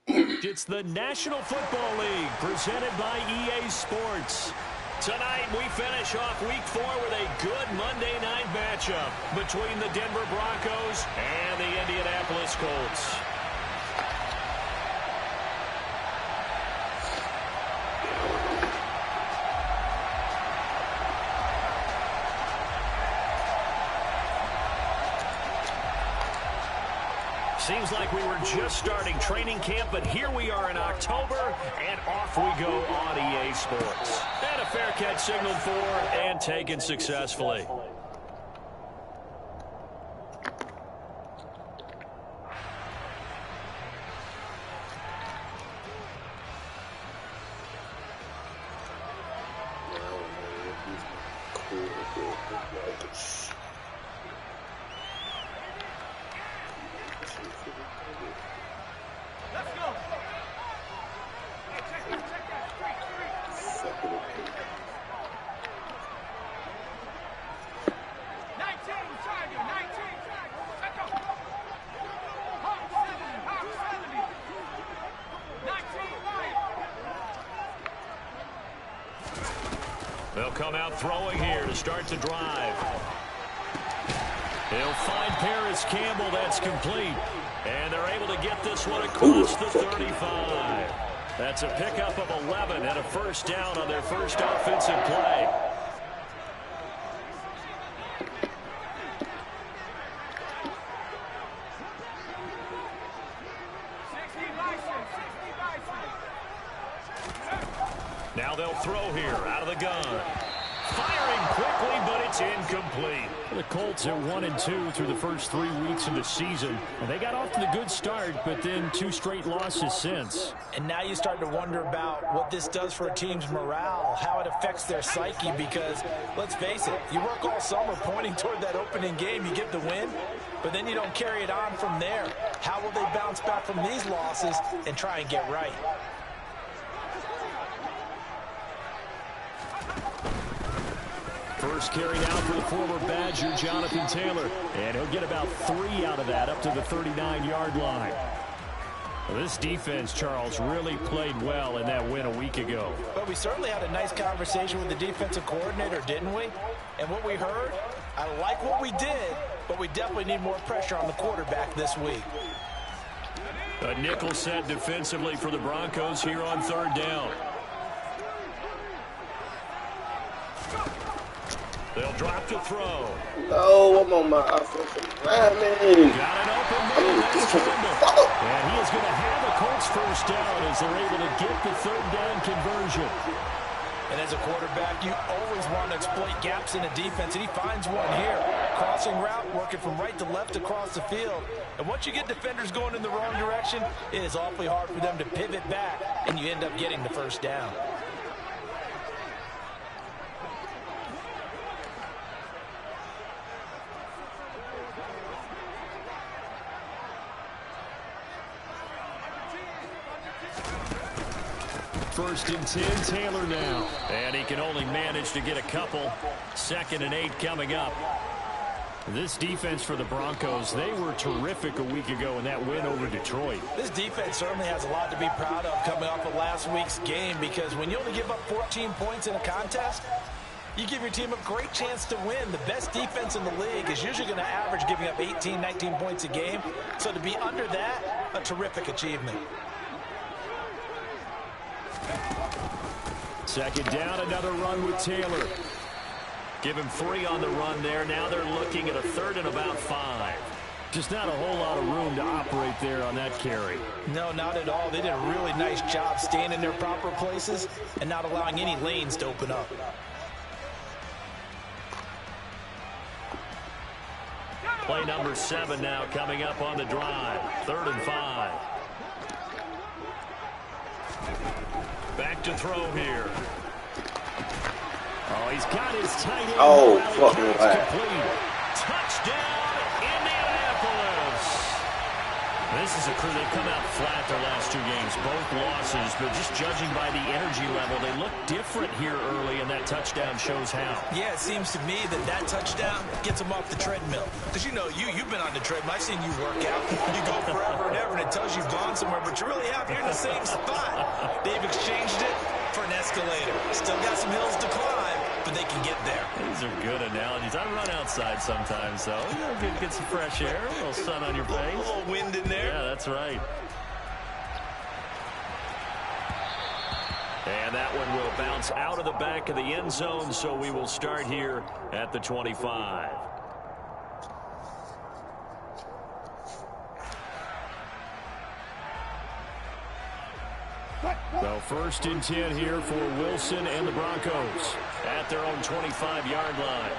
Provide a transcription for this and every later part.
It's the National Football League presented by EA Sports. Tonight we finish off Week 4 with a good Monday night matchup between the Denver Broncos and the Indianapolis Colts. Seems like we were just starting training camp, but here we are in October, and off we go on EA Sports. And a fair catch signaled for and taken successfully. They'll come out throwing here to start the drive. He'll find Paris Campbell. That's complete. And they're able to get this one across the 35. That's a pickup of 11 and a first down on their first offensive play. Now they'll throw here out of the gun. Firing quickly, but it's incomplete. The Colts are 1-2 through the first 3 weeks of the season. And they got off to the good start, but then 2 straight losses since. And now you start to wonder about what this does for a team's morale, how it affects their psyche, because, let's face it, you work all summer pointing toward that opening game, you get the win, but then you don't carry it on from there. How will they bounce back from these losses and try and get right? First carry now for the former Badger, Jonathan Taylor. And he'll get about 3 out of that up to the 39-yard line. Well, this defense, Charles, really played well in that win a week ago. But we certainly had a nice conversation with the defensive coordinator, didn't we? And what we heard, I like what we did, but we definitely need more pressure on the quarterback this week. A nickel set defensively for the Broncos here on third down. They'll drop to throw. Oh, I'm on my offensive lineman. Got an open man. That's Campbell. And he is going to have a Colts first down as they're able to get the third down conversion. And as a quarterback, you always want to exploit gaps in a defense, and he finds one here. Crossing route, working from right to left across the field. And once you get defenders going in the wrong direction, it is awfully hard for them to pivot back, and you end up getting the first down. First and 10, Taylor now. And he can only manage to get a couple. 2nd and 8 coming up. This defense for the Broncos, they were terrific a week ago in that win over Detroit. This defense certainly has a lot to be proud of coming off of last week's game, because when you only give up 14 points in a contest, you give your team a great chance to win. The best defense in the league is usually going to average giving up 18, 19 points a game. So to be under that, a terrific achievement. 2nd down, another run with Taylor. Give him 3 on the run there. Now they're looking at a 3rd and about 5. Just not a whole lot of room to operate there on that carry. No, not at all. They did a really nice job staying in their proper places and not allowing any lanes to open up. Play number 7 now coming up on the drive. 3rd and 5. Back to throw here. Oh, he's got his tight end. Oh, fucking right. Touchdown, Indianapolis. This is a crew, they've come out flat their last 2 games, both losses, but just judging by the energy level, they look different here early, and that touchdown shows how. Yeah, it seems to me that touchdown gets them off the treadmill. Because, you know, you've been on the treadmill. I've seen you work out. You go forever and ever, and it tells you've gone somewhere, but you really have. You're in the same spot. They've exchanged it for an escalator. Still got some hills to climb, but they can get there. These are good analogies. I run outside sometimes, though. You know, get some fresh air, a little sun on your face. A little wind in there. Yeah, that's right. And that one will bounce out of the back of the end zone, so we will start here at the 25. So 1st and 10 here for Wilson and the Broncos at their own 25-yard line.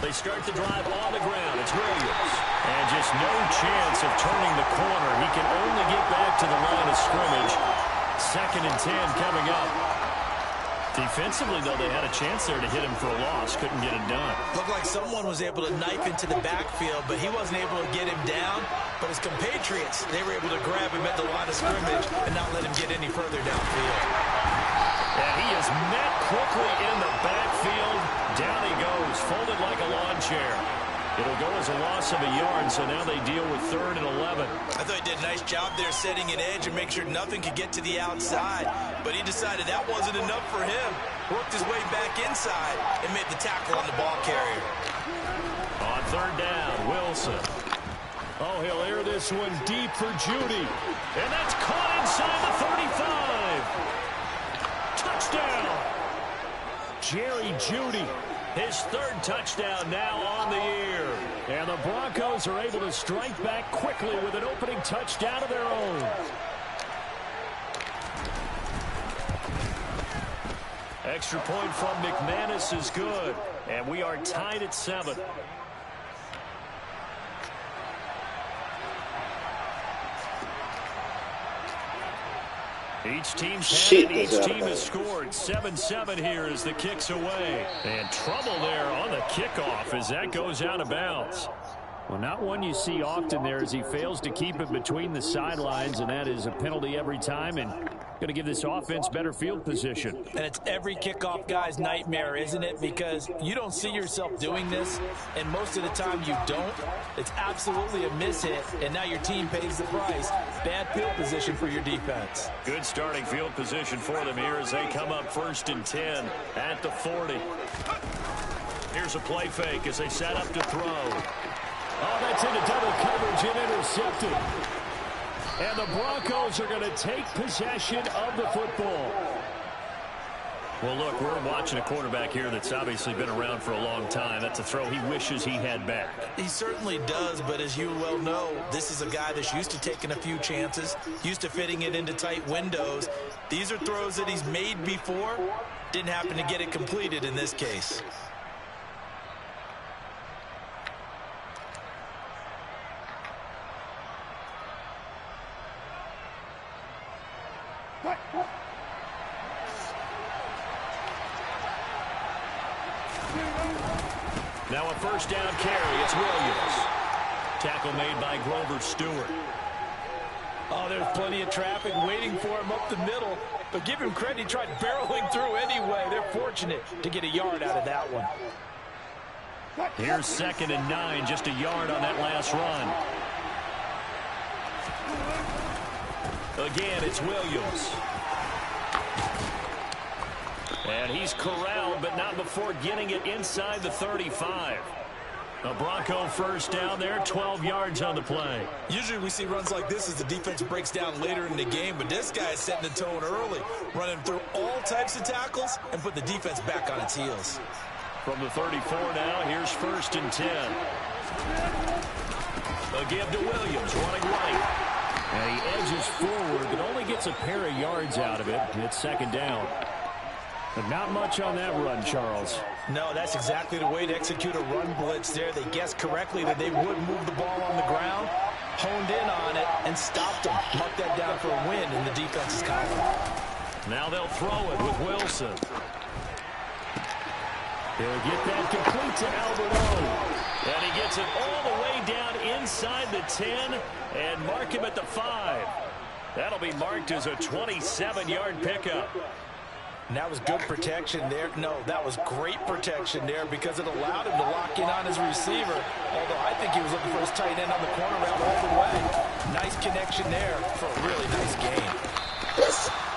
They start the drive on the ground. It's Williams. And just no chance of turning the corner. He can only get back to the line of scrimmage. 2nd and 10 coming up. Defensively, though, they had a chance there to hit him for a loss. Couldn't get it done. Looked like someone was able to knife into the backfield, but he wasn't able to get him down. But his compatriots, they were able to grab him at the line of scrimmage and not let him get any further downfield. And he is met quickly in the backfield. Down he goes, folded like a lawn chair. It'll go as a loss of a yard, so now they deal with 3rd and 11. I thought he did a nice job there setting an edge and make sure nothing could get to the outside. But he decided that wasn't enough for him. Worked his way back inside and made the tackle on the ball carrier. On 3rd down, Wilson. Oh, he'll air this one deep for Judy. And that's caught inside the 35. Touchdown. Jerry Judy. His 3rd touchdown now on the year. And the Broncos are able to strike back quickly with an opening touchdown of their own. Extra point from McManus is good. And we are tied at 7. Each team's had it. Each team has scored. 7-7 here as the kick's away. And trouble there on the kickoff as that goes out of bounds. Well, not one you see often there as he fails to keep it between the sidelines, and that is a penalty every time and going to give this offense better field position. And it's every kickoff guy's nightmare, isn't it? Because you don't see yourself doing this, and most of the time you don't. It's absolutely a mishit, and now your team pays the price. Bad field position for your defense. Good starting field position for them here as they come up 1st and 10 at the 40. Here's a play fake as they set up to throw. Oh, that's into double coverage and intercepted. And the Broncos are going to take possession of the football. Well, look, we're watching a quarterback here that's obviously been around for a long time. That's a throw he wishes he had back. He certainly does, but as you well know, this is a guy that's used to taking a few chances, used to fitting it into tight windows. These are throws that he's made before. Didn't happen to get it completed in this case. Now a 1st down carry. It's Williams. Tackle made by Grover Stewart. Oh, there's plenty of traffic waiting for him up the middle. But give him credit, he tried barreling through anyway. They're fortunate to get a yard out of that one. Here's 2nd and 9, just a yard on that last run. Again, it's Williams. And he's corralled, but not before getting it inside the 35. A Bronco 1st down there, 12 yards on the play. Usually we see runs like this as the defense breaks down later in the game, but this guy is setting the tone early, running through all types of tackles and put the defense back on its heels. From the 34 now, here's 1st and 10. A give to Williams, running right. And he edges forward, but only gets a pair of yards out of it. It's 2nd down. But not much on that run, Charles. No, that's exactly the way to execute a run blitz there. They guessed correctly that they would move the ball on the ground, honed in on it, and stopped them. Marked that down for a win in the defense's column. Now they'll throw it with Wilson. He'll get that complete to Albert. And he gets it all the way down inside the 10 and mark him at the 5. That'll be marked as a 27-yard pickup. And that was good protection there. No, that was great protection there because it allowed him to lock in on his receiver. Although I think he was looking for his tight end on the corner route all the way. Nice connection there for a really nice game.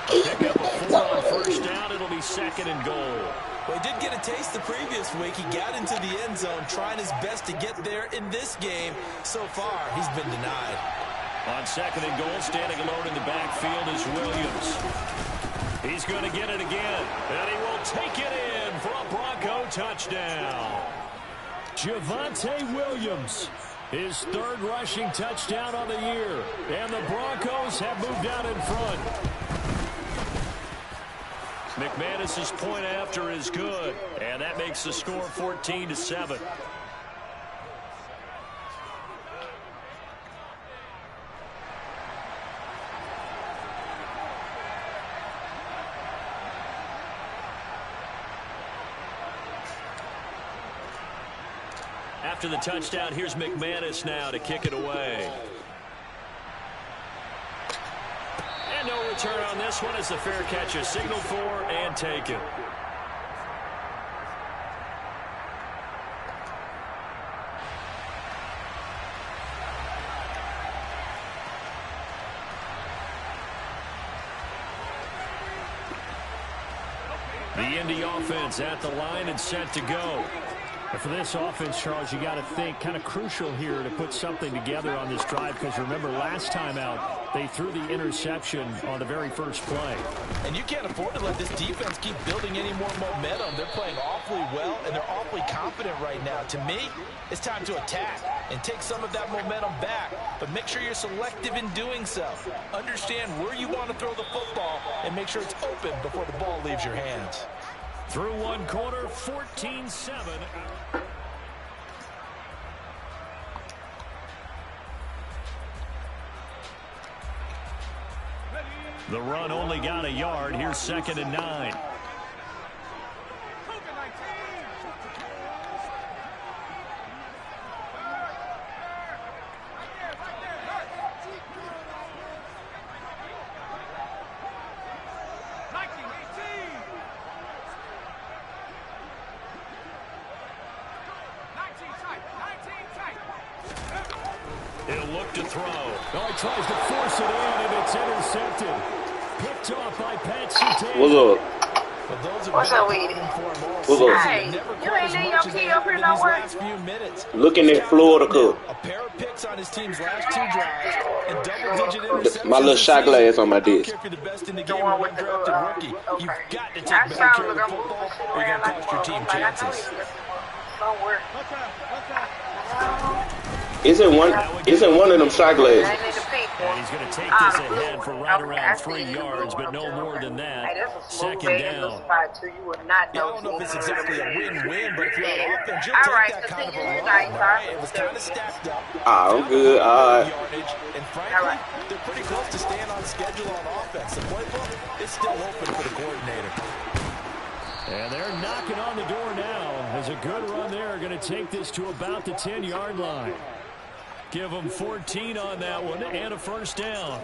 Pick up a 4 on first down. It'll be 2nd and goal. Well, he did get a taste the previous week. He got into the end zone trying his best to get there in this game. So far, he's been denied. On 2nd and goal, standing alone in the backfield is Williams. He's going to get it again, and he will take it in for a Bronco touchdown. Javonte Williams, his 3rd rushing touchdown on the year, and the Broncos have moved out in front. McManus's point after is good, and that makes the score 14-7. After the touchdown, here's McManus now to kick it away. And no return on this one as the fair catch is signaled for and taken. The Indy offense at the line and set to go. And for this offense, Charles, you got to think kind of crucial here to put something together on this drive because remember last time out they threw the interception on the very first play. And you can't afford to let this defense keep building any more momentum. They're playing awfully well and they're awfully confident right now. To me, it's time to attack and take some of that momentum back, but make sure you're selective in doing so. Understand where you want to throw the football and make sure it's open before the ball leaves your hands. Through one quarter, 14-7. The run only got a yard. Here's 2nd and 9. He'll look to throw. Oh, he tries to force it in, and it's intercepted. Picked off by Pat Surtain. What's up? What's up, Weedy? What's up? Hey, you ain't letting your key up here nowhere? Looking at Florida Cup. A pair of picks on his team's last 2 drives and double-digit interceptions. My little shot glass on my desk. The one with the okay. You've got to take I better sound care of like the I'm football moving or you're around going to like cost your team chances. Don't worry. Isn't one of them shot glasses? And he's going to take this ahead for right around 3 yards, but no more than that. Hey, that's a 2nd down. You would not Yeah, I don't know if it's exactly a win-win, but if you're on offense, you'll All take right, that kind of a continue. run. Nice, Right? It was kind of stacked up. I'm good. All right. Yardage, and frankly, All right. they're pretty close to staying on schedule on offense. The playbook is still open for the coordinator. And they're knocking on the door now. As a good run there, going to take this to about the 10-yard line. Give them 14 on that one and a first down.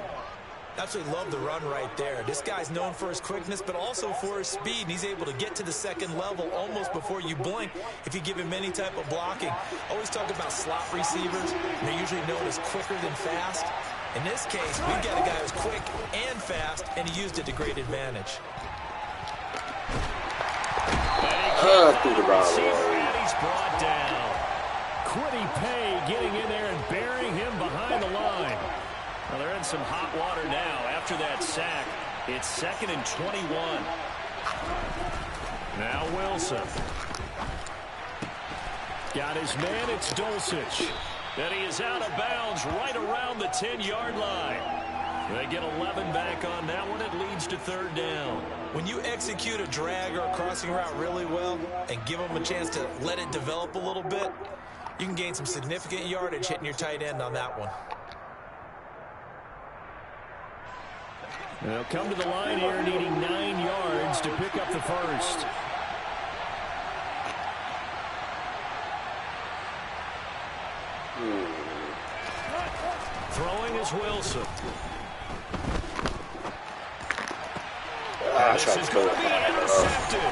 Absolutely love the run right there. This guy's known for his quickness, but also for his speed. And he's able to get to the second level almost before you blink if you give him any type of blocking. Always talk about slot receivers. They're usually known as quicker than fast. In this case, we've got a guy who's quick and fast, and he used it to great advantage. Through the ball. And he's brought down. Quiddy Pay getting in there and burying him behind the line. Well, they're in some hot water now after that sack. It's 2nd and 21. Now Wilson. Got his man, it's Dulcich. And he is out of bounds right around the 10-yard line. They get 11 back on that one. It leads to 3rd down. When you execute a drag or a crossing route really well and give them a chance to let it develop a little bit, you can gain some significant yardage hitting your tight end on that one. They'll come to the line here needing 9 yards to pick up the first. Throwing is Wilson. I This tried is to going go to be intercepted.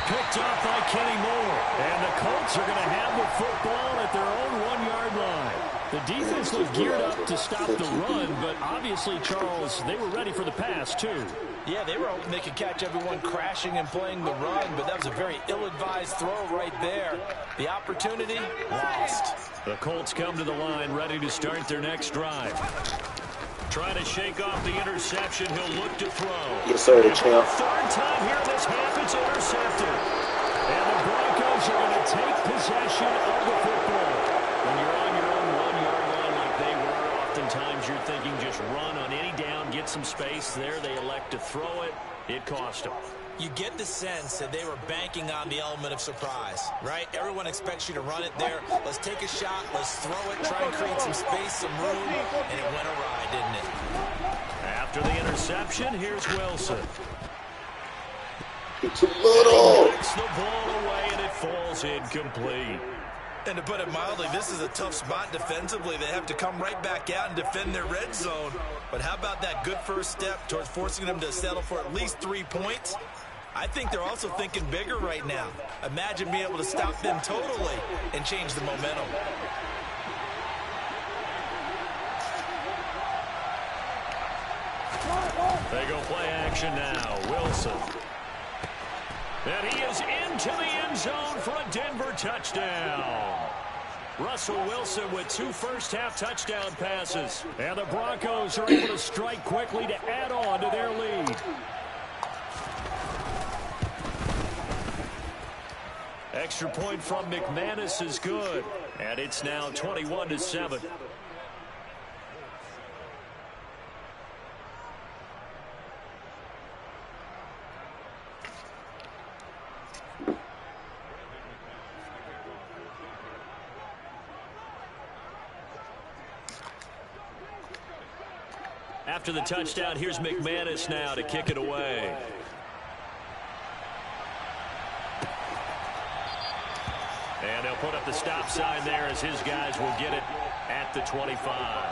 Picked off by Kenny Moore. And the Colts are going to have the football at their own 1-yard line. The defense was geared up to stop the run, but obviously, Charles, they were ready for the pass, too. Yeah, they were hoping they could catch everyone crashing and playing the run, but that was a very ill-advised throw right there. The opportunity, lost. The Colts come to the line, ready to start their next drive. Trying to shake off the interception. He'll look to throw. Yes, sir, champ. Third time here in this half, it's intercepted. And the Broncos are going to take possession of the football. When you're on your own 1-yard line like they were, oftentimes you're thinking just run on any down, get some space. There they elect to throw it. It cost them. You get the sense that they were banking on the element of surprise, right? Everyone expects you to run it there. Let's take a shot. Let's throw it. Try and create some space, some room. And it went awry, didn't it? After the interception, here's Wilson. Too little. He knocks the ball away, and it falls incomplete. And to put it mildly, this is a tough spot defensively. They have to come right back out and defend their red zone. But how about that good first step towards forcing them to settle for at least 3 points? I think they're also thinking bigger right now. Imagine being able to stop them totally and change the momentum. They go play action now. Wilson. And he is into the end zone for a Denver touchdown. Russell Wilson with 2 first-half touchdown passes. And the Broncos are able to strike quickly to add on to their lead. Extra point from McManus is good. And it's now 21-7. After the touchdown, here's McManus now to kick it away. And they'll put up the stop sign there as his guys will get it at the 25.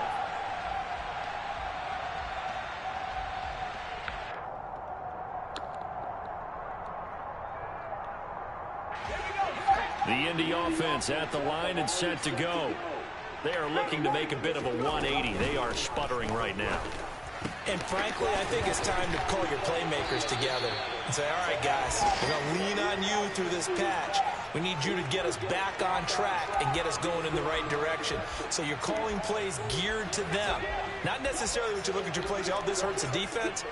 The Indy offense at the line and set to go. They are looking to make a bit of a 180. They are sputtering right now. And frankly, I think it's time to call your playmakers together and say, all right, guys, we're going to lean on you through this patch. We need you to get us back on track and get us going in the right direction. So you're calling plays geared to them. Not necessarily what you look at your plays, oh, this hurts the defense.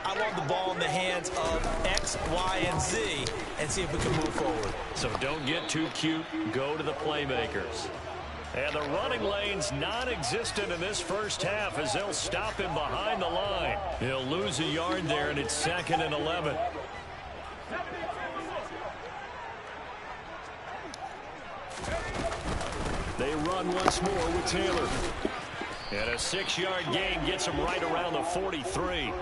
I want the ball in the hands of X, Y, and Z and see if we can move forward. So don't get too cute. Go to the playmakers. And the running lane's non-existent in this first half as they'll stop him behind the line. He'll lose a yard there, and it's 2nd and 11. They run once more with Taylor. And a 6-yard gain gets him right around the 43.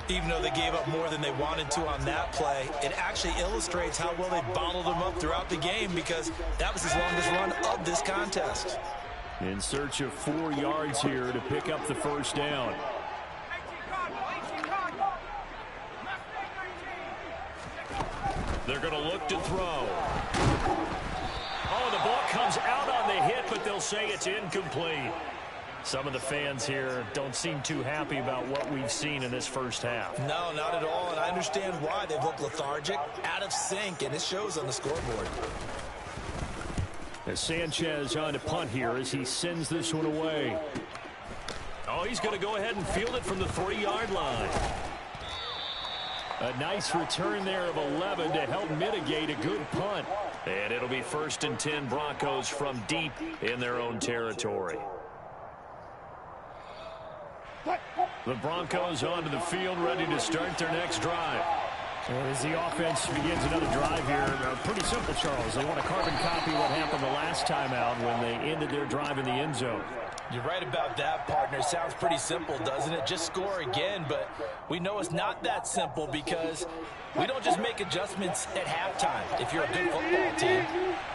Even though they gave up more than they wanted to on that play, it actually illustrates how well they bottled them up throughout the game because that was his longest run of this contest. In search of 4 yards here to pick up the first down. They're going to look to throw. Oh, the ball comes out on the hit, but they'll say it's incomplete. Some of the fans here don't seem too happy about what we've seen in this first half. No, not at all, and I understand why. They've looked lethargic, out of sync, and it shows on the scoreboard. As Sanchez on to punt here as he sends this one away. Oh, he's going to go ahead and field it from the 3-yard line. A nice return there of 11 to help mitigate a good punt. And it'll be 1st and 10 Broncos from deep in their own territory. The Broncos onto the field, ready to start their next drive. As the offense begins another drive here, pretty simple, Charles. They want to carbon copy what happened the last time out when they ended their drive in the end zone. You're right about that, partner. Sounds pretty simple, doesn't it? Just score again, but we know it's not that simple because we don't just make adjustments at halftime. If you're a good football team,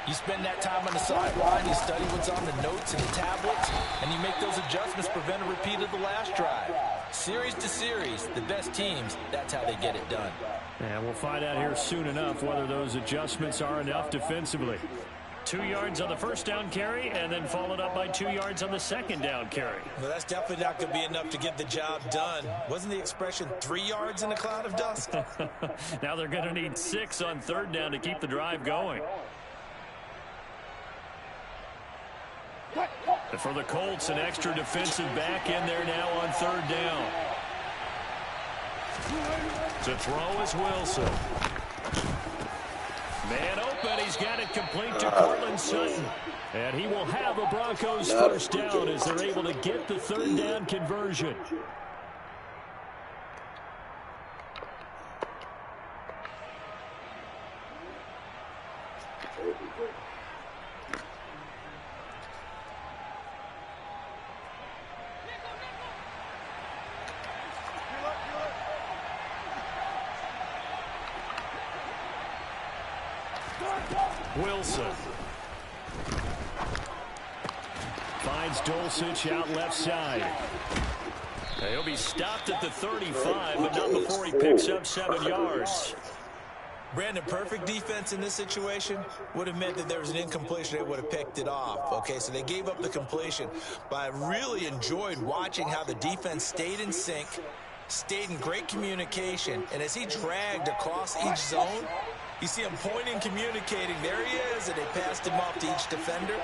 you spend that time on the sideline, you study what's on the notes and the tablets, and you make those adjustments, prevent a repeat of the last drive. Series to series, the best teams, that's how they get it done. And we'll find out here soon enough whether those adjustments are enough defensively. 2 yards on the first down carry, and then followed up by 2 yards on the second down carry. Well, that's definitely not going to be enough to get the job done. Wasn't the expression 3 yards in a cloud of dust? Now they're going to need 6 on third down to keep the drive going. And for the Colts, an extra defensive back in there now on third down. To throw is Wilson. Man open, he's got it complete to Cortland Sutton. And he will have a Broncos first down as they're able to get the third down conversion. Wilson finds Dulcich out left side. He'll be stopped at the 35, but not before he picks up 7 yards. Brandon, perfect defense in this situation would have meant that there was an incompletion. They would have picked it off. Okay, so they gave up the completion. But I really enjoyed watching how the defense stayed in sync, stayed in great communication, and as he dragged across each zone, you see him pointing, communicating. There he is, and they passed him off to each defender.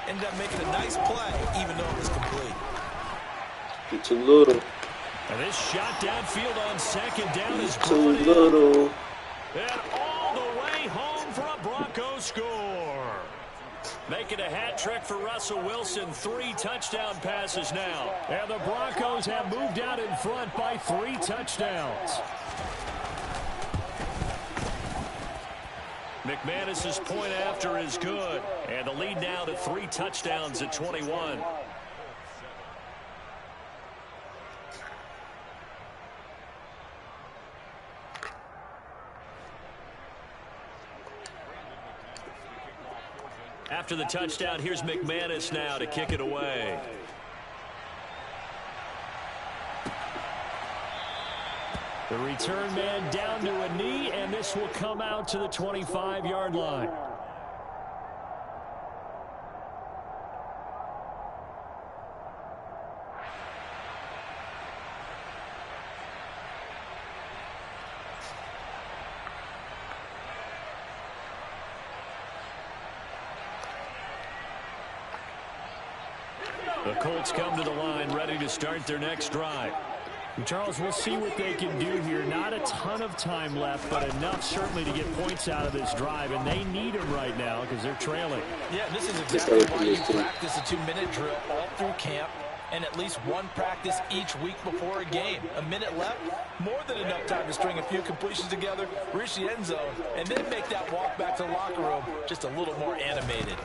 Ended up making a nice play, even though it was complete. Too little. And this shot downfield on second down is Too little. And all the way home for a Bronco score. Making a hat trick for Russell Wilson. 3 touchdown passes now. And the Broncos have moved out in front by 3 touchdowns. McManus's point after is good. And the lead now to 3 touchdowns at 21. After the touchdown, here's McManus now to kick it away. The return man down to a knee, and this will come out to the 25-yard line. The Colts come to the line, ready to start their next drive. And Charles, we'll see what they can do here. Not a ton of time left, but enough certainly to get points out of this drive, and they need them right now because they're trailing. Yeah, this is exactly why you practice a 2-minute drill all through camp and at least one practice each week before a game. A minute left, more than enough time to string a few completions together, reach the end zone, and then make that walk back to the locker room just a little more animated.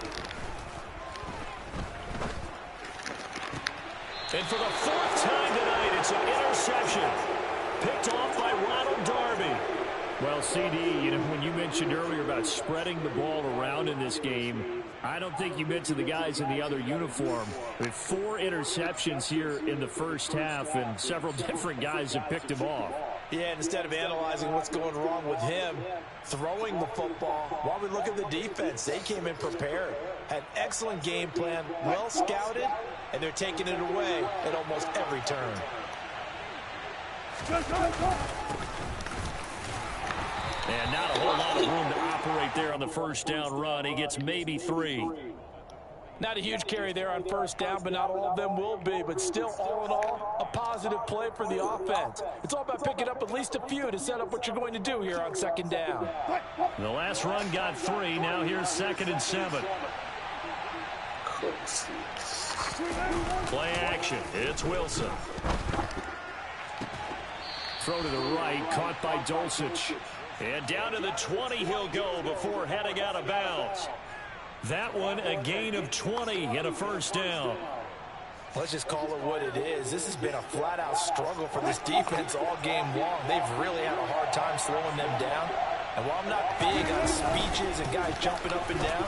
And for the 4th time tonight, it's an interception. Picked off by Ronald Darby. Well, CD, you know, when you mentioned earlier about spreading the ball around in this game, I don't think you mentioned the guys in the other uniform. With 4 interceptions here in the first half, and several different guys have picked him off. Yeah, and instead of analyzing what's going wrong with him, throwing the football, while we look at the defense, they came in prepared. Had excellent game plan, well scouted, and they're taking it away at almost every turn. And not a whole lot of room to operate there on the first down run. He gets maybe 3. Not a huge carry there on first down, but not all of them will be. But still, all in all, a positive play for the offense. It's all about picking up at least a few to set up what you're going to do here on second down. The last run got 3. Now here's 2nd and 7. Play action. It's Wilson. Throw to the right. Caught by Dulcich. And down to the 20 he'll go before heading out of bounds. That one a gain of 20 and a first down. Let's just call it what it is. This has been a flat-out struggle for this defense all game long. They've really had a hard time slowing them down. And while I'm not big on speeches and guys jumping up and down,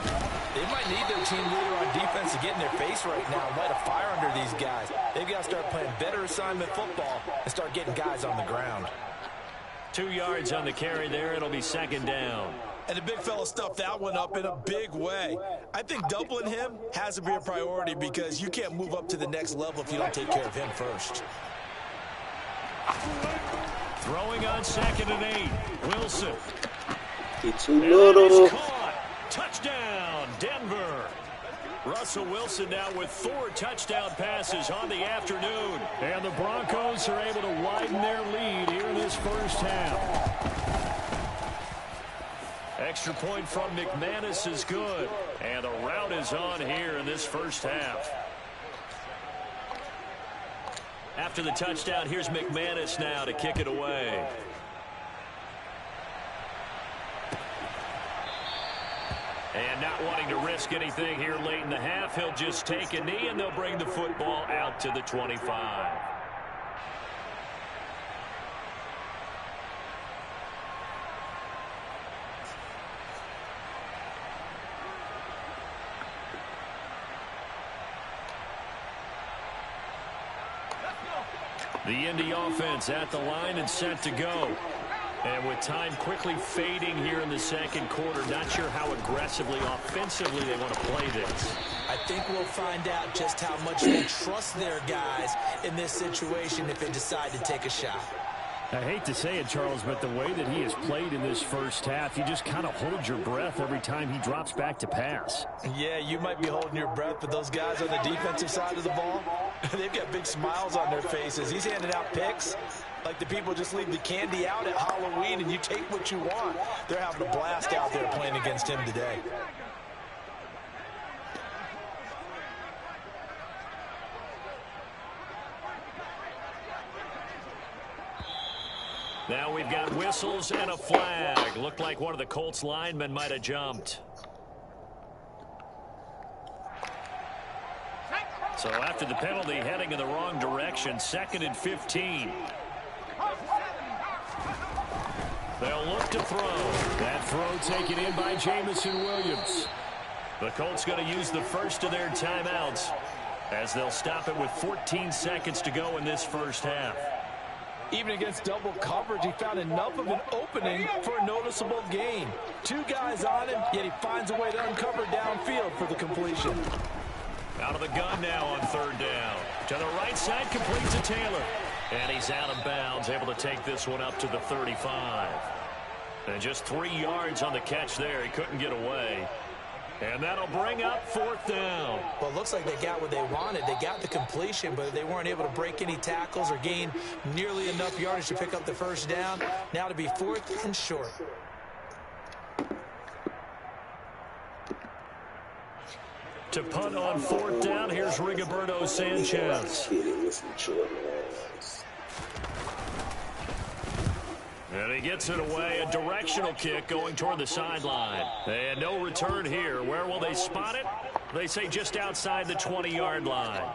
they might need their team leader on defense to get in their face right now and light a fire under these guys. They've got to start playing better assignment football and start getting guys on the ground. 2 yards on the carry there. It'll be second down. And the big fella stuffed that one up in a big way. I think doubling him has to be a priority because you can't move up to the next level if you don't take care of him first. Throwing on 2nd and 8. Wilson. It's too little. Caught. Touchdown, Denver. Russell Wilson now with 4 touchdown passes on the afternoon. And the Broncos are able to widen their lead here in this first half. Extra point from McManus is good. And the route is on here in this first half. After the touchdown, here's McManus now to kick it away. And not wanting to risk anything here late in the half, he'll just take a knee and they'll bring the football out to the 25. The Indy offense at the line and set to go. And with time quickly fading here in the second quarter, not sure how aggressively, offensively they want to play this. I think we'll find out just how much they trust their guys in this situation if they decide to take a shot. I hate to say it, Charles, but the way that he has played in this first half, you just kind of hold your breath every time he drops back to pass. Yeah, you might be holding your breath, but those guys on the defensive side of the ball, they've got big smiles on their faces. He's handing out picks like the people just leave the candy out at Halloween and you take what you want. They're having a blast out there playing against him today. Now we've got whistles and a flag. Looked like one of the Colts linemen might have jumped. So after the penalty, heading in the wrong direction, 2nd and 15. They'll look to throw. That throw taken in by Jamison Williams. The Colts going to use the first of their timeouts as they'll stop it with 14 seconds to go in this first half. Even against double coverage, he found enough of an opening for a noticeable gain. 2 guys on him, yet he finds a way to uncover downfield for the completion. Out of the gun now on 3rd down. To the right side, complete to Taylor. And he's out of bounds, able to take this one up to the 35. And just 3 yards on the catch there. He couldn't get away. And that'll bring up 4th down. Well, it looks like they got what they wanted. They got the completion, but they weren't able to break any tackles or gain nearly enough yardage to pick up the first down. Now to be 4th and short. To punt on 4th down, here's Rigoberto Sanchez. And he gets it away, a directional kick going toward the sideline. And no return here. Where will they spot it? They say just outside the 20-yard line.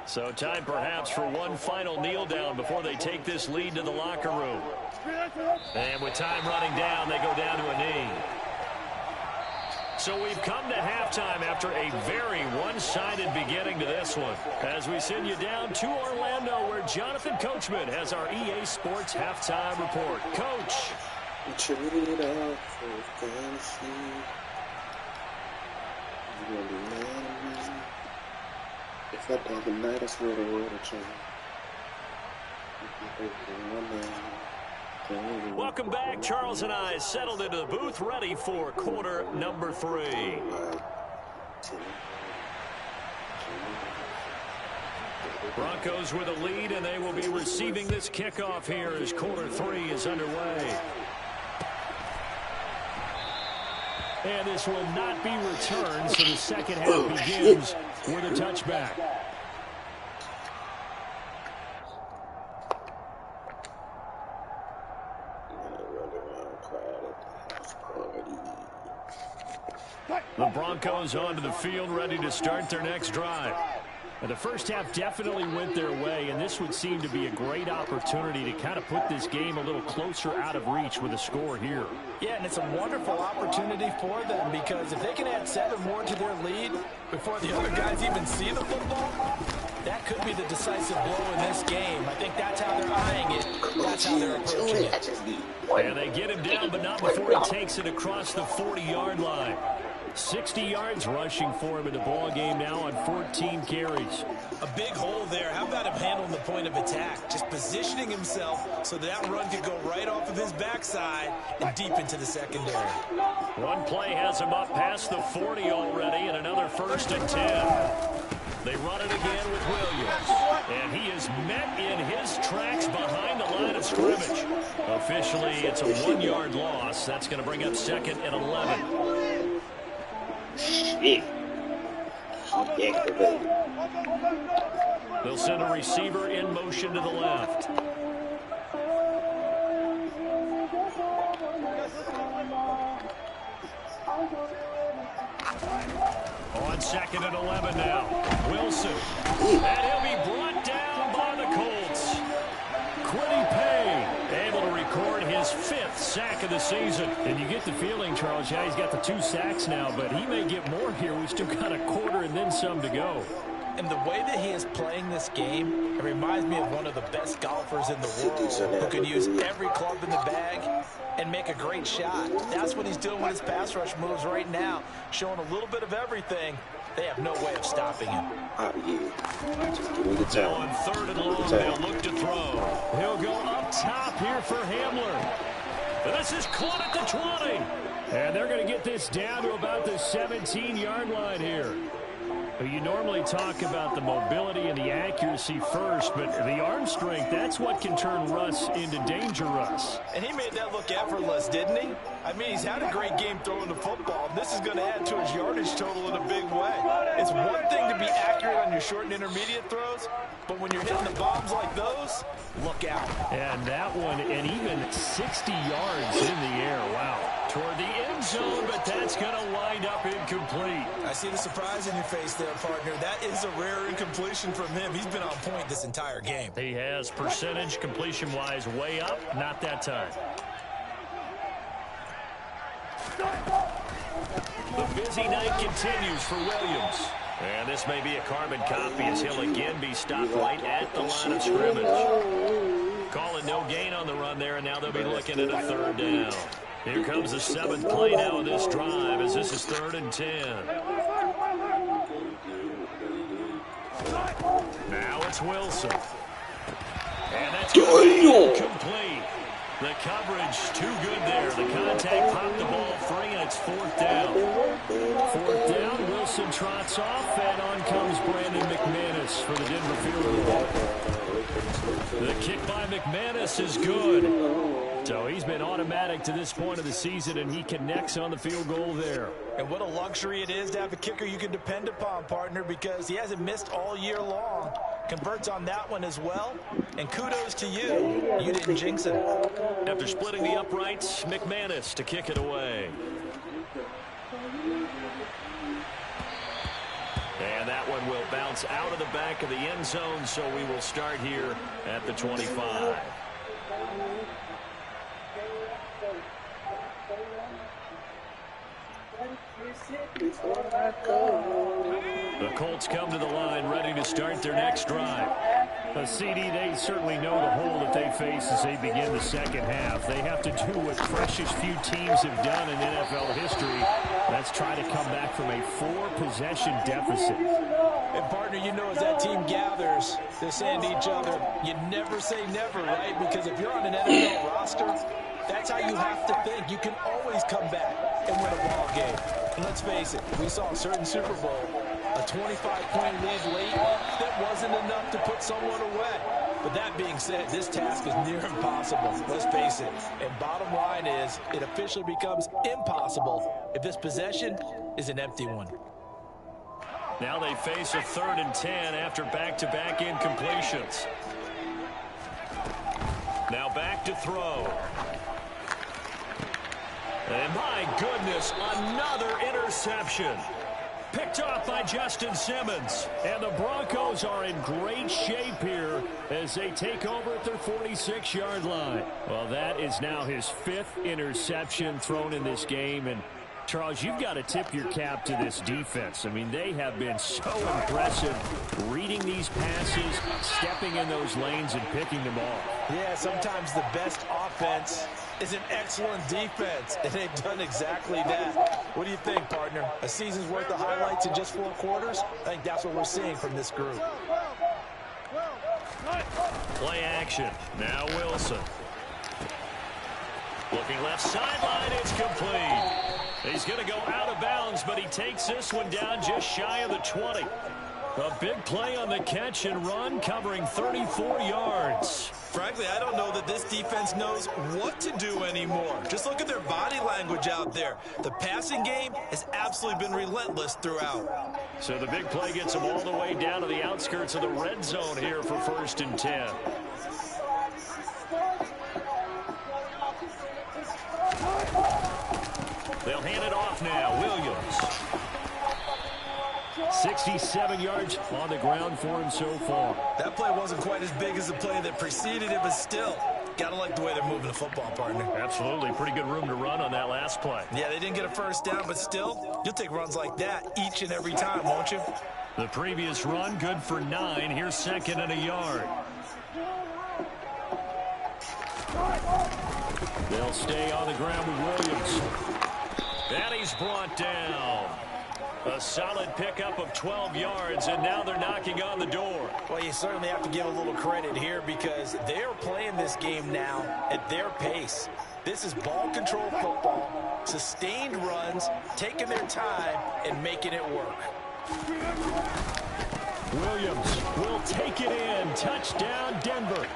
So time perhaps for one final kneel down before they take this lead to the locker room. And with time running down, they go down to a knee. So we've come to halftime after a very one-sided beginning to this one. As we send you down to Orlando, where Jonathan Coachman has our EA Sports halftime report. Coach. If I die tonight, I swear the world will change. Welcome back. Charles and I settled into the booth, ready for quarter number 3. Broncos with a lead, and they will be receiving this kickoff here as quarter 3 is underway. And this will not be returned, so the second half begins with a touchback. The Broncos onto the field, ready to start their next drive. And the first half definitely went their way, and this would seem to be a great opportunity to kind of put this game a little closer out of reach with a score here. Yeah, and it's a wonderful opportunity for them because if they can add 7 more to their lead before the other guys even see the football, that could be the decisive blow in this game. I think that's how they're eyeing it. That's how they're approaching it. And they get him down, but not before he takes it across the 40-yard line. 60 yards rushing for him in the ball game now on 14 carries. A big hole there. How about him handling the point of attack? Just positioning himself so that run could go right off of his backside and deep into the secondary. One play has him up past the 40 already, and another 1st and 10. They run it again with Williams. And he is met in his tracks behind the line of scrimmage. Officially, it's a 1-yard loss. That's going to bring up 2nd and 11. Shit. They'll send a receiver in motion to the left. On 2nd and 11 now. Wilson. And he'll be brought down by the Colts. Quiddy Pay able to record his 5th sack of the season. And you get the feeling, Charles, yeah, he's got the 2 sacks now, but he may get more here. We've still got a quarter and then some to go. And the way that he is playing this game, it reminds me of one of the best golfers in the world who can use every club in the bag and make a great shot. That's what he's doing with his pass rush moves right now, showing a little bit of everything. They have no way of stopping him. Just give me the time. On 3rd and long, they'll look to throw. He'll go up top here for Hamler. But this is caught at the 20. And they're going to get this down to about the 17-yard line here. You normally talk about the mobility and the accuracy first, but the arm strength, that's what can turn Russ into danger Russ. And he made that look effortless, didn't he? I mean, he's had a great game throwing the football. This is going to add to his yardage total in a big way. It's one thing to be accurate on your short and intermediate throws, but when you're hitting the bombs like those, look out. And that one, and even 60 yards in the air. Wow. Toward the end zone, but that's going to wind up incomplete. I see the surprise in your face there, partner. That is a rare incompletion from him. He's been on point this entire game. He has percentage completion-wise way up. Not that time. The busy night continues for Williams. And this may be a carbon copy as he'll again be stopped right at the line of scrimmage. Calling no gain on the run there, and now they'll be looking at a 3rd down. Here comes the 7th play now of this drive as this is 3rd and 10. Now it's Wilson. And that's complete. The coverage too good there. The contact popped the ball free, and it's 4th down. 4th down, Wilson trots off, and on comes Brandon McManus for the Denver field goal. The kick by McManus is good. So he's been automatic to this point of the season, and he connects on the field goal there. And what a luxury it is to have a kicker you can depend upon, partner, because he hasn't missed all year long. Converts on that one as well. And kudos to you. You didn't jinx it. After splitting the uprights, McManus to kick it away. And that one will bounce out of the back of the end zone, so we will start here at the 25. The Colts come to the line ready to start their next drive. CD, they certainly know the hole that they face as they begin the 2nd half. They have to do what precious few teams have done in NFL history. That's try to come back from a 4-possession deficit. And partner, you know, as that team gathers, they're saying to each other, you never say never, right? Because if you're on an NFL roster, that's how you have to think. You can always come back and win a ball game. And let's face it, we saw a certain Super Bowl, a 25-point lead late, that wasn't enough to put someone away. But that being said, this task is near impossible. Let's face it. And bottom line is, it officially becomes impossible if this possession is an empty one. Now they face a 3rd and 10 after back-to-back incompletions. Now back to throw. And my goodness, another interception. Picked off by Justin Simmons. And the Broncos are in great shape here as they take over at their 46-yard line. Well, that is now his 5th interception thrown in this game. And Charles, you've got to tip your cap to this defense. I mean, they have been so impressive reading these passes, stepping in those lanes, and picking them off. Yeah, sometimes the best offense is an excellent defense, and they've done exactly that. What do you think, partner? A season's worth of highlights in just 4 quarters? I think that's what we're seeing from this group. Play action. Now Wilson. Looking left sideline, it's complete. He's going to go out of bounds, but he takes this one down just shy of the 20. A big play on the catch and run, covering 34 yards. Frankly, I don't know that this defense knows what to do anymore. Just look at their body language out there. The passing game has absolutely been relentless throughout. So the big play gets them all the way down to the outskirts of the red zone here for 1st and 10. They'll hand it off now. Williams. 67 yards on the ground for him so far. That play wasn't quite as big as the play that preceded it, but still, gotta like the way they're moving the football, partner. Absolutely. Pretty good room to run on that last play. Yeah, they didn't get a first down, but still, you'll take runs like that each and every time, won't you? The previous run, good for 9. Here's 2nd and a yard. They'll stay on the ground with Williams. And he's brought down. A solid pickup of 12 yards, and now they're knocking on the door. Well, you certainly have to give a little credit here because they're playing this game now at their pace. This is ball control football, sustained runs, taking their time, and making it work. Williams will take it in. Touchdown, Denver.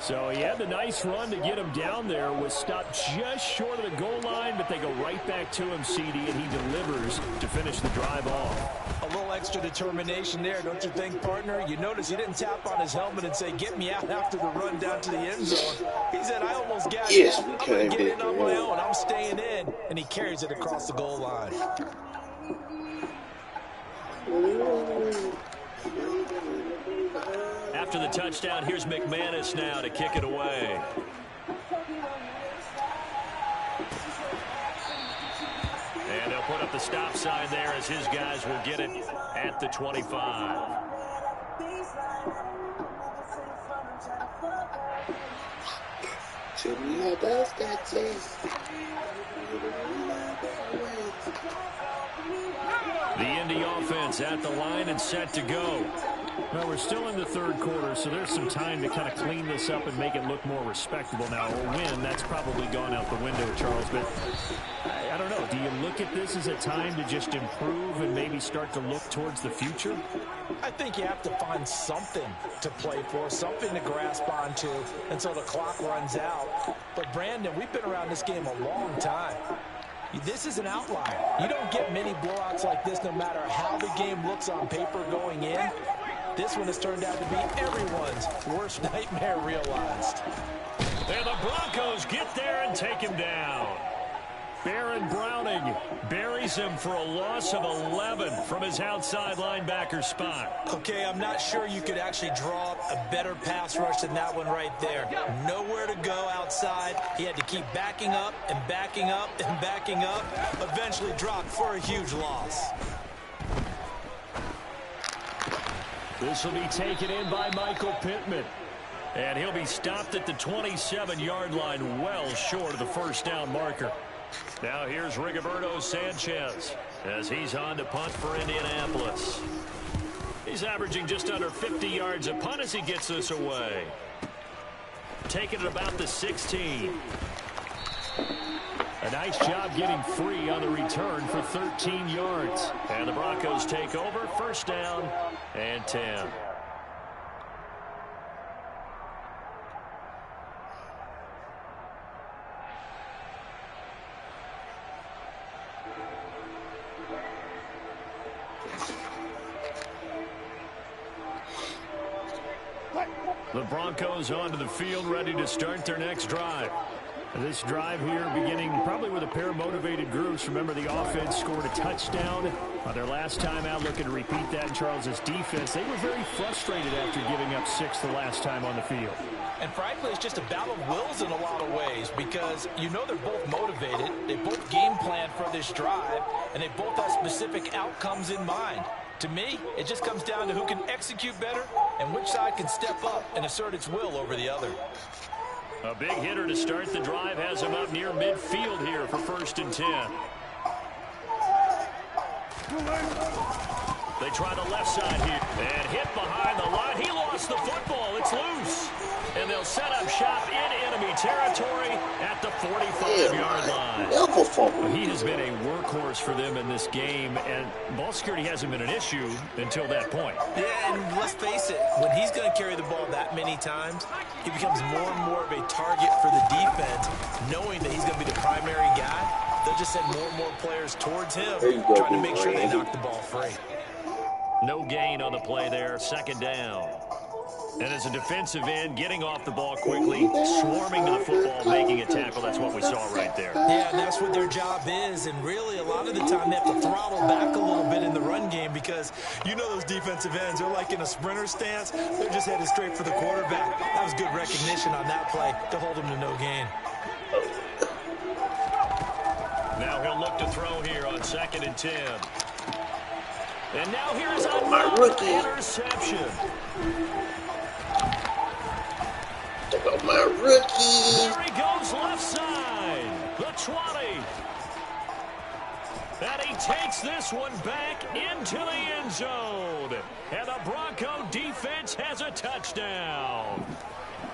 So he had the nice run to get him down there, was stopped just short of the goal line, but they go right back to him, CD, and he delivers to finish the drive off. A little extra determination there, don't you think, partner? You notice he didn't tap on his helmet and say, get me out after the run down to the end zone. He said, I almost got it. I'm going to get in on my own. I'm staying in. And he carries it across the goal line. After the touchdown, here's McManus now to kick it away. And they'll put up the stop sign there as his guys will get it at the 25. The Indy offense at the line and set to go. Well, we're still in the 3rd quarter, so there's some time to kind of clean this up and make it look more respectable now. A win, that's probably gone out the window, Charles, but I don't know. Do you look at this as a time to just improve and maybe start to look towards the future? I think you have to find something to play for, something to grasp onto until the clock runs out. But, Brandon, we've been around this game a long time. This is an outlier. You don't get many blowouts like this no matter how the game looks on paper going in. This one has turned out to be everyone's worst nightmare realized. And the Broncos get there and take him down. Baron Browning buries him for a loss of 11 from his outside linebacker spot. Okay, I'm not sure you could actually draw up a better pass rush than that one right there. Nowhere to go outside. He had to keep backing up and backing up and backing up. Eventually dropped for a huge loss. This will be taken in by Michael Pittman. And he'll be stopped at the 27-yard line, well short of the first down marker. Now here's Rigoberto Sanchez as he's on to punt for Indianapolis. He's averaging just under 50 yards a punt as he gets this away. Taking it about the 16. A nice job getting free on the return for 13 yards. And the Broncos take over, first down and 10. The Broncos onto the field, ready to start their next drive. This drive here beginning probably with a pair of motivated groups. Remember, the offense scored a touchdown on their last time out. Looking to repeat that in Charles's defense. They were very frustrated after giving up 6 the last time on the field. And frankly, it's just a battle of wills in a lot of ways because you know they're both motivated. They both game plan for this drive, and they both have specific outcomes in mind. To me, it just comes down to who can execute better and which side can step up and assert its will over the other. A big hitter to start the drive has him up near midfield here for 1st and 10. They try the left side here and hit behind the line. He lost the football. It's loose. And they'll set up shop in enemy territory at the 45-yard line. He has been a workhorse for them in this game, and ball security hasn't been an issue until that point. Yeah, and let's face it, when he's going to carry the ball that many times, he becomes more and more of a target for the defense, knowing that he's going to be the primary guy. They'll just send more and more players towards him, trying to make sure they knock the ball free. No gain on the play there, 2nd down. And as a defensive end, getting off the ball quickly, swarming to the football, making a tackle. That's what we saw right there. Yeah, and that's what their job is. And really, a lot of the time, they have to throttle back a little bit in the run game because you know those defensive ends, they're like in a sprinter stance. They're just headed straight for the quarterback. That was good recognition on that play to hold them to no gain. Now he'll look to throw here on 2nd and 10. And now here's a interception. Check out my rookie. There he goes left side. The 20. And he takes this one back into the end zone. And the Bronco defense has a touchdown.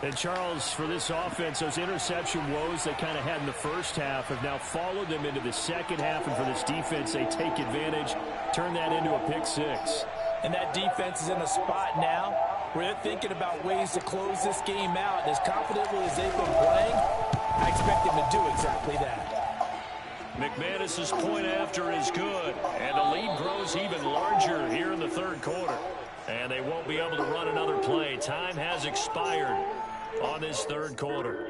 And Charles, for this offense, those interception woes they kind of had in the first half have now followed them into the second half. And for this defense, they take advantage, turn that into a pick 6. And that defense is in a spot now where they're thinking about ways to close this game out. And as confidently as they've been playing, I expect them to do exactly that. McManus's point after is good. And the lead grows even larger here in the 3rd quarter. And they won't be able to run another play. Time has expired on this 3rd quarter.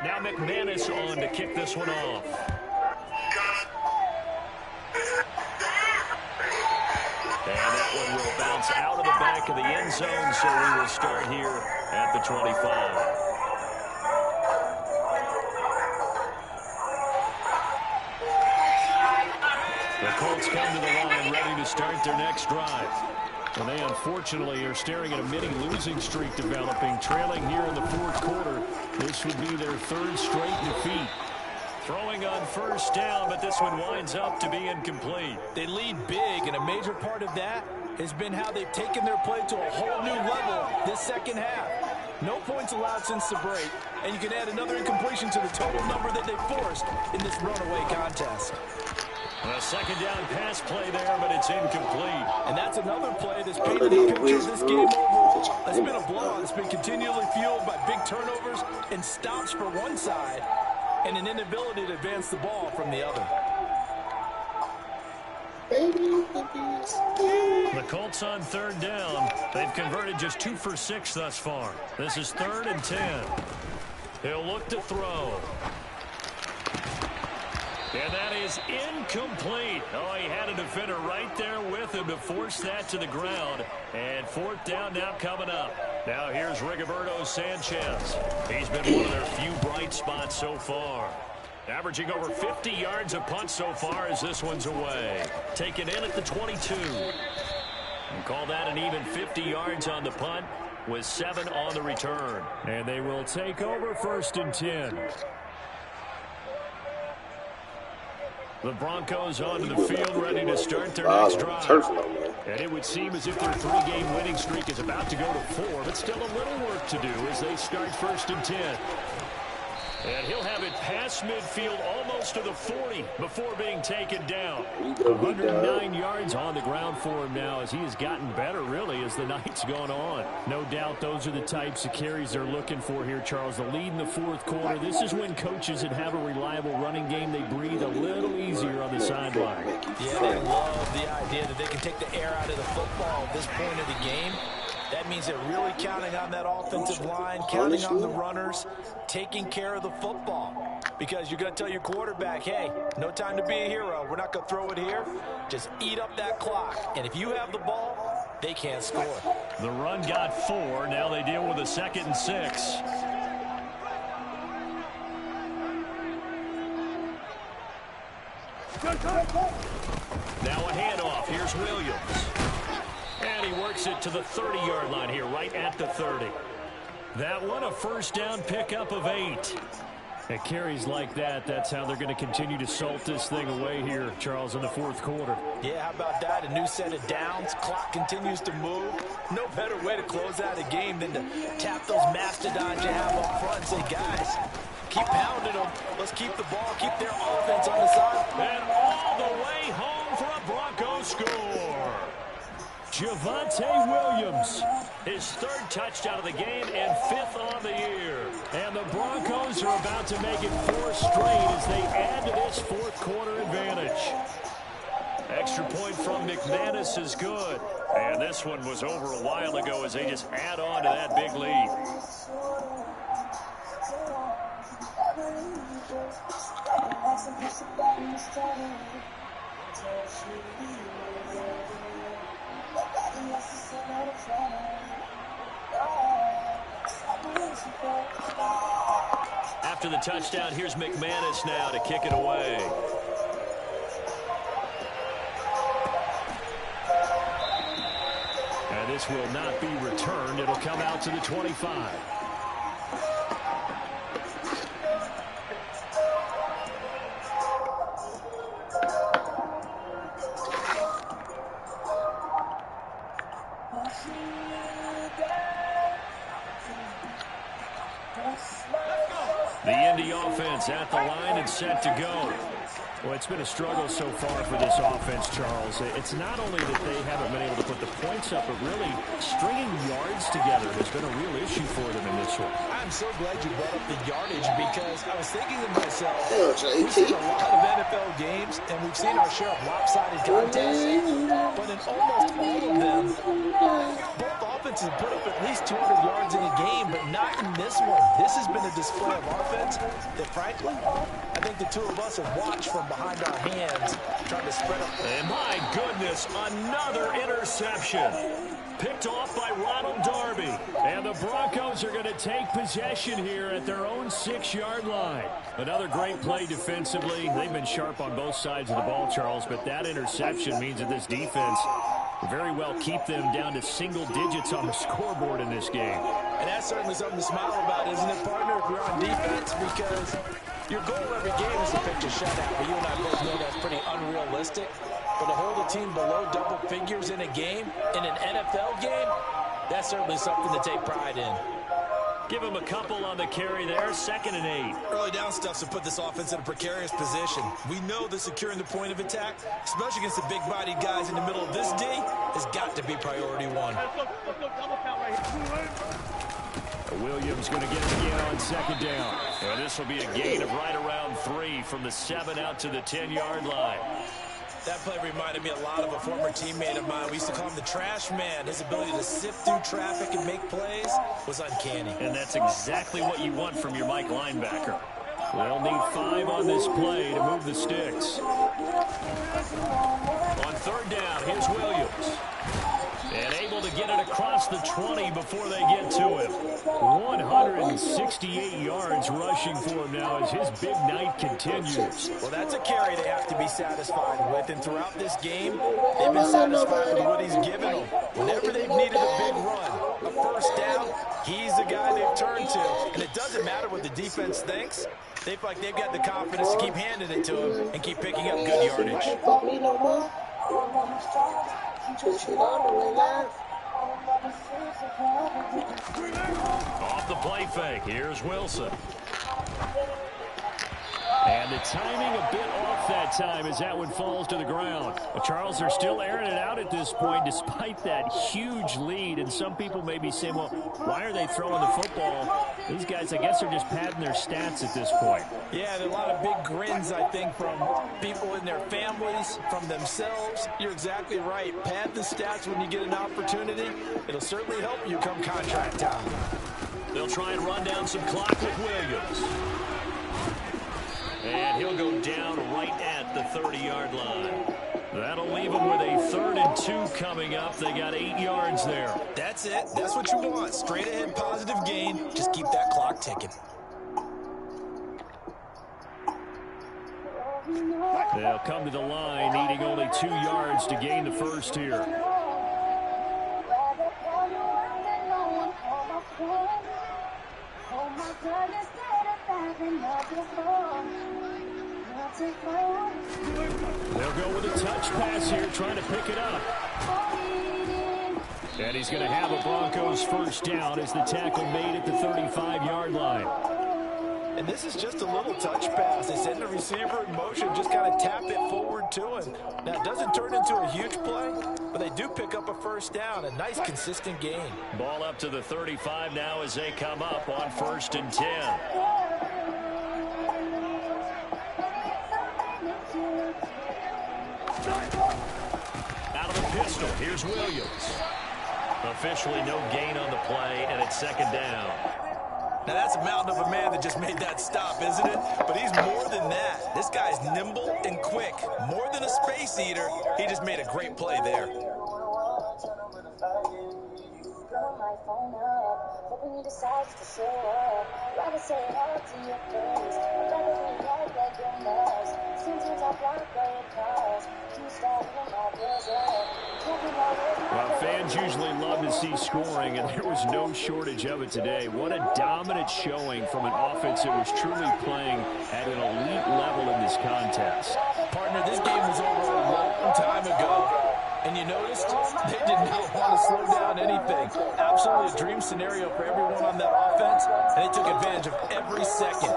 Now McManus on to kick this one off. And that one will bounce out of the back of the end zone, so we will start here at the 25. The Colts come to the line ready to start their next drive. And they unfortunately are staring at a mini losing streak developing, trailing here in the 4th quarter. This would be their 3rd straight defeat. Throwing on 1st down, but this one winds up to be incomplete. They lead big, and a major part of that has been how they've taken their play to a whole new level this 2nd half. No points allowed since the break, and you can add another incompletion to the total number that they forced in this runaway contest. A 2nd down pass play there, but it's incomplete. And that's another play that's painted the picture of this game overall. It's been a blowout that's been continually fueled by big turnovers and stops for one side and an inability to advance the ball from the other. The Colts on 3rd down. They've converted just 2 for 6 thus far. This is 3rd and 10. He'll look to throw. And that is incomplete. Oh, he had a defender right there with him to force that to the ground. And 4th down now coming up. Now here's Rigoberto Sanchez. He's been one of their few bright spots so far. Averaging over 50 yards a punt so far as this one's away. Taken in at the 22. And call that an even 50 yards on the punt with 7 on the return. And they will take over 1st and 10. The Broncos onto the field, ready to start their next drive. And it would seem as if their 3-game winning streak is about to go to 4, but still a little work to do as they start 1st and 10. And he'll have it past midfield almost to the 40 before being taken down. 109 yards on the ground for him now as he has gotten better, really, as the night's gone on. No doubt those are the types of carries they're looking for here, Charles. The lead in the fourth quarter. This is when coaches that have a reliable running game, they breathe a little easier on the sideline. Yeah, they love the idea that they can take the air out of the football at this point of the game. That means they're really counting on that offensive line, counting on the runners, taking care of the football. Because you're going to tell your quarterback, hey, no time to be a hero. We're not going to throw it here. Just eat up that clock. And if you have the ball, they can't score. The run got 4. Now they deal with a 2nd and 6. Now a handoff. Here's Williams. And he works it to the 30-yard line here, right at the 30. That one, a first down pickup of 8. At carries like that, that's how they're going to continue to salt this thing away here, Charles, in the fourth quarter. Yeah, how about that? A new set of downs. Clock continues to move. No better way to close out a game than to tap those mastodons you have up front and say, guys, keep pounding them. Let's keep the ball, keep their offense on the side. And all the way home for a Bronco score. Javonte Williams, his 3rd touchdown of the game and 5th on the year. And the Broncos are about to make it 4 straight as they add to this fourth quarter advantage. Extra point from McManus is good. And this one was over a while ago as they just add on to that big lead. After the touchdown, here's McManus now to kick it away. And this will not be returned. It'll come out to the 25. The Indy offense at the line and set to go. Well, it's been a struggle so far for this offense, Charles. It's not only that they haven't been able to put the points up, but really stringing yards together has been a real issue for them in this one. I'm so glad you brought up the yardage because I was thinking to myself, we've seen a lot of NFL games and we've seen our share of lopsided contests, but in almost all of them, both offenses put up at least 200 yards in a game, but not in this one. This has been a display of offense that, frankly, I think the two of us have watched from behind our hands, trying to spread up. And my goodness, another interception. Picked off by Ronald Darby. And the Broncos are going to take possession here at their own 6-yard line. Another great play defensively. They've been sharp on both sides of the ball, Charles, but that interception means that this defense very well keep them down to single digits on the scoreboard in this game. And that's certainly something to smile about, isn't it, partner, if you're on defense? Because your goal every game is to pitch a shutout, but you and I both know that's pretty unrealistic. But to hold a team below double figures in a game, in an NFL game, that's certainly something to take pride in. Give him a couple on the carry there, 2nd and 8. Early down stuff to put this offense in a precarious position. We know that securing the point of attack, especially against the big-bodied guys in the middle of this D, has got to be priority 1. Williams going to get it again on 2nd down. And this will be a gain of right around 3 from the 7 out to the 10-yard line. That play reminded me a lot of a former teammate of mine. We used to call him the trash man. His ability to sift through traffic and make plays was uncanny. And that's exactly what you want from your Mike linebacker. They'll need 5 on this play to move the sticks. On 3rd down, here's Williams. And able to get it across the 20 before they get to him. 168 yards rushing for him now as his big night continues. Well, that's a carry they have to be satisfied with. And throughout this game, they've been satisfied with what he's given them. Whenever they've needed a big run, a first down, he's the guy they've turned to. And it doesn't matter what the defense thinks. They feel like they've got the confidence to keep handing it to him and keep picking up good yardage. Off the play fake, here's Wilson. And the timing a bit off that time as that one falls to the ground. Well, Charles, they're still airing it out at this point despite that huge lead. And some people may be saying, well, why are they throwing the football? These guys, I guess, are just padding their stats at this point. Yeah, there are a lot of big grins, I think, from people in their families, from themselves. You're exactly right. Pad the stats when you get an opportunity. It'll certainly help you come contract time. They'll try and run down some clock with Williams. And he'll go down right at the 30-yard line. That'll leave them with a 3rd and 2 coming up. They got 8 yards there. That's it. That's what you want. Straight ahead, positive gain. Just keep that clock ticking. They'll come to the line, needing only 2 yards to gain the first here. They'll go with a touch pass here, trying to pick it up. And he's going to have a Broncos first down as the tackle made at the 35-yard line. And this is just a little touch pass. They send the receiver in motion, just kind of tap it forward to him. Now, it doesn't turn into a huge play, but they do pick up a first down. A nice, consistent gain. Ball up to the 35 now as they come up on 1st and 10. Out of the pistol, here's Williams. Officially no gain on the play, and it's 2nd down. Now, that's a mountain of a man that just made that stop, isn't it? But he's more than that. This guy's nimble and quick. More than a space eater, he just made a great play there. Well, fans usually love to see scoring, and there was no shortage of it today. What a dominant showing from an offense that was truly playing at an elite level in this contest. Partner, this game was over a long time ago. And you noticed they did not want to slow down anything. Absolutely a dream scenario for everyone on that offense, and they took advantage of every second.